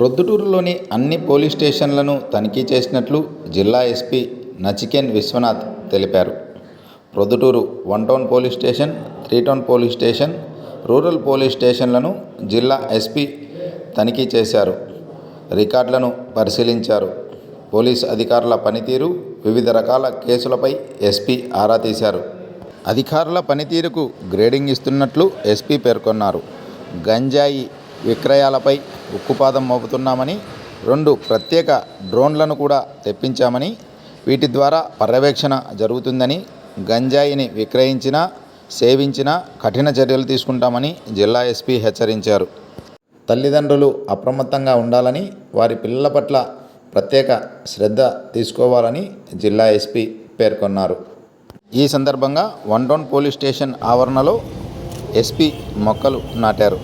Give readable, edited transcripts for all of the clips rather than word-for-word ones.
ప్రొద్దుటూరులోని అన్ని పోలీస్ స్టేషన్లను తనిఖీ చేసినట్లు జిల్లా ఎస్పీ నచికేన్ విశ్వనాథ్ తెలిపారు. Proddatur 1 town police station, 3 town police station, rural police స్టేషన్లను జిల్లా ఎస్పీ తనిఖీ చేశారు. రికార్డులను పరిశీలించారు. పోలీస్ అధికారుల పనితీరు, వివిధ రకాల కేసులపై ఎస్పీ ఆరా తీశారు. అధికారుల పనితీరుకు గ్రేడింగ్ ఇస్తున్నట్లు ఎస్పీ పేర్కొన్నారు. గంజాయి విక్రయాలపై ఉక్కుపాదం మోపుతున్నామని, 2 ప్రత్యేక డ్రోన్లను కూడా తెప్పించామని, వీటి ద్వారా పర్యవేక్షణ జరుగుతుందని, గంజాయిని విక్రయించినా, సేవించినా కఠిన చర్యలు తీసుకుంటామని జిల్లా ఎస్పీ హెచ్చరించారు. తల్లిదండ్రులు అప్రమత్తంగా ఉండాలని, వారి పిల్లల పట్ల ప్రత్యేక శ్రద్ధ తీసుకోవాలని జిల్లా ఎస్పీ పేర్కొన్నారు. ఈ సందర్భంగా 1 టౌన్ పోలీస్ స్టేషన్ ఆవరణలో ఎస్పీ మొక్కలు నాటారు.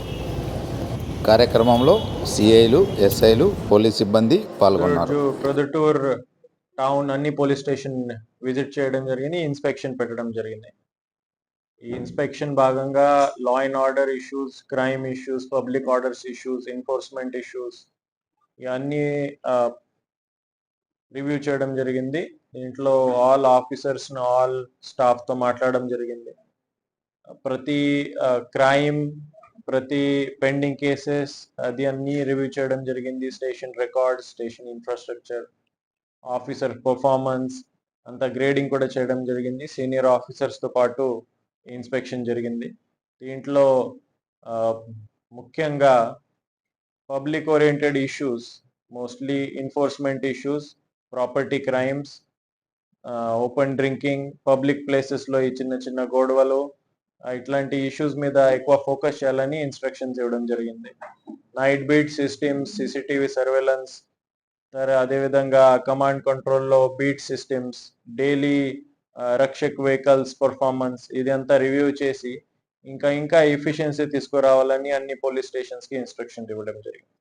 కార్యక్రమంలో సిఐలు, ఎస్ఐలు, పోలీస్ సిబ్బంది పాల్గొన్నారు. ప్రొద్దుటూర్ టౌన్ అన్ని పోలీస్ స్టేషన్ విజిట్ చేయడం జరిగింది, ఇన్స్పెక్షన్ పెట్టడం జరిగింది. ఈ ఇన్స్పెక్షన్ భాగంగా law and order issues, crime issues, public orders issues, enforcement issues ఇవన్నీ రివ్యూ చేయడం జరిగింది. దీంట్లో ఆల్ ఆఫీసర్స్, ఆల్ స్టాఫ్ తో మాట్లాడడం జరిగింది. ప్రతి క్రైమ్, ప్రతి పెండింగ్ కేసెస్ అది అన్ని రివ్యూ చేయడం జరిగింది. Station records, station infrastructure, officer performance అంతా గ్రేడింగ్ కూడా చేయడం జరిగింది. సీనియర్ ఆఫీసర్స్ తో పాటు ఇన్స్పెక్షన్ జరిగింది. దీంట్లో ముఖ్యంగా public oriented issues, mostly enforcement issues, property crimes, open drinking, public places లో ఈ చిన్న చిన్న గొడవలు, ఇట్లాంటి ఇష్యూస్ మీద ఎక్కువ ఫోకస్ చేయాలని ఇన్స్ట్రక్షన్స్ ఇవ్వడం జరిగింది. Night beat systems, CCTV surveillance, అదేవిధంగా కమాండ్ కంట్రోల్లో beat systems, daily Rakshak vehicles performance ఇదంతా రివ్యూ చేసి ఇంకా ఎఫిషియన్సీ తీసుకురావాలని అన్ని పోలీస్ స్టేషన్స్ కి ఇన్స్ట్రక్షన్స్ ఇవ్వడం జరిగింది.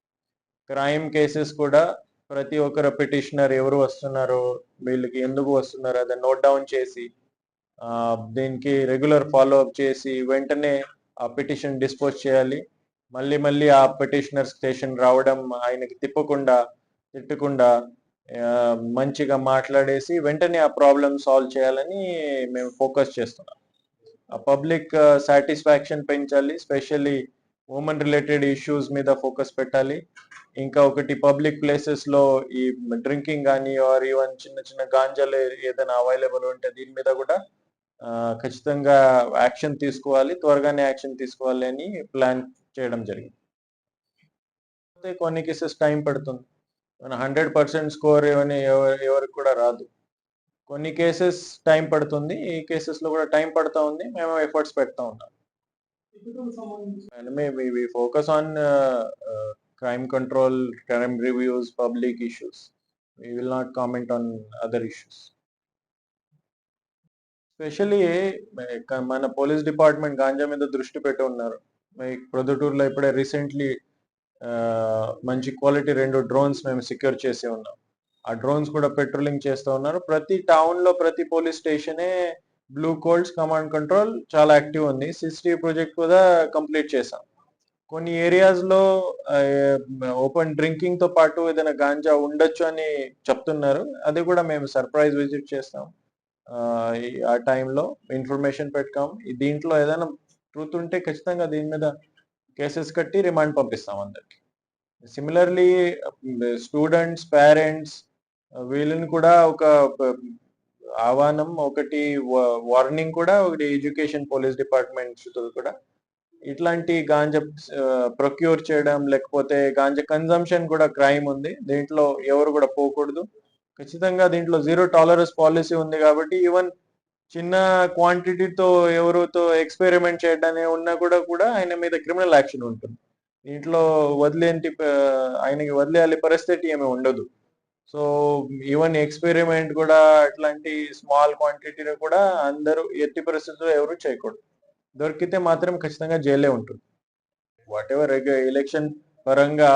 క్రైమ్ కేసెస్ కూడా ప్రతి ఒక్కరు పిటిషనర్ ఎవరు వస్తున్నారు, వీళ్ళకి ఎందుకు వస్తున్నారు అదే నోట్ డౌన్ చేసి దీనికి రెగ్యులర్ ఫాలో అప్ చేసి వెంటనే ఆ పిటిషన్ డిస్పోజ్ చేయాలి. మళ్ళీ ఆ పిటిషనర్ స్టేషన్ రావడం ఆయనకి తిట్టకుండా మంచిగా మాట్లాడేసి వెంటనే ఆ ప్రాబ్లమ్ సాల్వ్ చేయాలని మేము ఫోకస్ చేస్తున్నాం. ఆ పబ్లిక్ సాటిస్ఫాక్షన్ పెంచాలి, స్పెషల్లీ ఉమెన్ రిలేటెడ్ ఇష్యూస్ మీద ఫోకస్ పెట్టాలి. ఇంకా ఒకటి పబ్లిక్ ప్లేసెస్ లో ఈ డ్రింకింగ్ కానీ ఆర్ ఈవెన్ చిన్న చిన్న గాంజాలు ఏదైనా అవైలబుల్ ఉంటే దీని మీద కూడా ఖచ్చితంగా యాక్షన్ తీసుకోవాలి, త్వరగానే యాక్షన్ తీసుకోవాలి అని ప్లాన్ చేయడం జరిగింది. కొన్ని కేసెస్ టైం పడుతుంది, 100% స్కోర్ ఎవరికి కూడా రాదు. కొన్ని కేసెస్ టైం పడుతుంది, ఈ కేసెస్ లో కూడా టైం పడుతూ ఉంది. మేము ఎఫర్ట్స్ పెడతా ఉన్నాం. We focus on crime control, crime reviews, public issues. We will not comment on other issues. Specially మన పోలీస్ డిపార్ట్మెంట్ గాంజా మీద దృష్టి పెట్టి ఉన్నారు. ప్రొద్దుటూరులో ఇప్పుడే రీసెంట్లీ మంచి క్వాలిటీ 2 డ్రోన్స్ మేము సెక్యూర్ చేసి ఉన్నాం. ఆ డ్రోన్స్ కూడా పెట్రోలింగ్ చేస్తూ ఉన్నారు. ప్రతి టౌన్ లో ప్రతి పోలీస్ స్టేషనే బ్లూ కోల్డ్స్ కమాండ్ కంట్రోల్ చాలా యాక్టివ్ ఉంది. సిసిటివి ప్రాజెక్ట్ కూడా కంప్లీట్ చేసాం. కొన్ని ఏరియాస్ లో ఓపెన్ డ్రింకింగ్ తో పాటు ఏదైనా గాంజా ఉండొచ్చు అని చెప్తున్నారు. అది కూడా మేము సర్ప్రైజ్ విజిట్ చేస్తాం. ఆ టైంలో ఇన్ఫర్మేషన్ పెట్టాం. దీంట్లో ఏదైనా ట్రూత్ ఉంటే ఖచ్చితంగా దీని మీద కేసెస్ కట్టి రిమాండ్ పంపిస్తాం అందరికి. సిమిలర్లీ స్టూడెంట్స్, పేరెంట్స్ వీళ్ళని కూడా ఒక ఆహ్వానం, ఒకటి వార్నింగ్ కూడా, ఒకటి ఎడ్యుకేషన్ పోలీస్ డిపార్ట్మెంట్ కూడా ఇట్లాంటి గాంజా ప్రొక్యూర్ చేయడం లేకపోతే గాంజా కన్జంప్షన్ కూడా క్రైమ్ ఉంది. దీంట్లో ఎవరు కూడా పోకూడదు. ఖచ్చితంగా దీంట్లో 0 టాలరెన్స్ పాలసీ ఉంది కాబట్టి ఈవెన్ చిన్న క్వాంటిటీతో ఎవరితో ఎక్స్పెరిమెంట్ చేయడానికి ఉన్నా కూడా ఆయన మీద క్రిమినల్ యాక్షన్ ఉంటుంది. దీంట్లో ఆయనకి వదిలేయాలి పరిస్థితి ఏమీ ఉండదు. సో ఈవెన్ ఎక్స్పెరిమెంట్ కూడా అట్లాంటి స్మాల్ క్వాంటిటీలో కూడా అందరూ ఎట్టి పరిస్థితుల్లో ఎవరు చేయకూడదు. దొరికితే మాత్రం ఖచ్చితంగా జైలే ఉంటుంది. వాట్ ఎవర్ ఎలక్షన్ పరంగా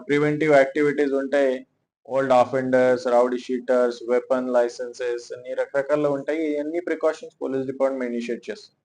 ప్రివెంటివ్ యాక్టివిటీస్ ఉంటాయి. Old offenders, rowdy sheeters, weapon licences అన్ని రకరకాలు ఉంటాయి. అన్ని ప్రికాషన్స్ పోలీస్ డిపార్ట్మెంట్ ఇనిషియేట్ చేస్తుంది.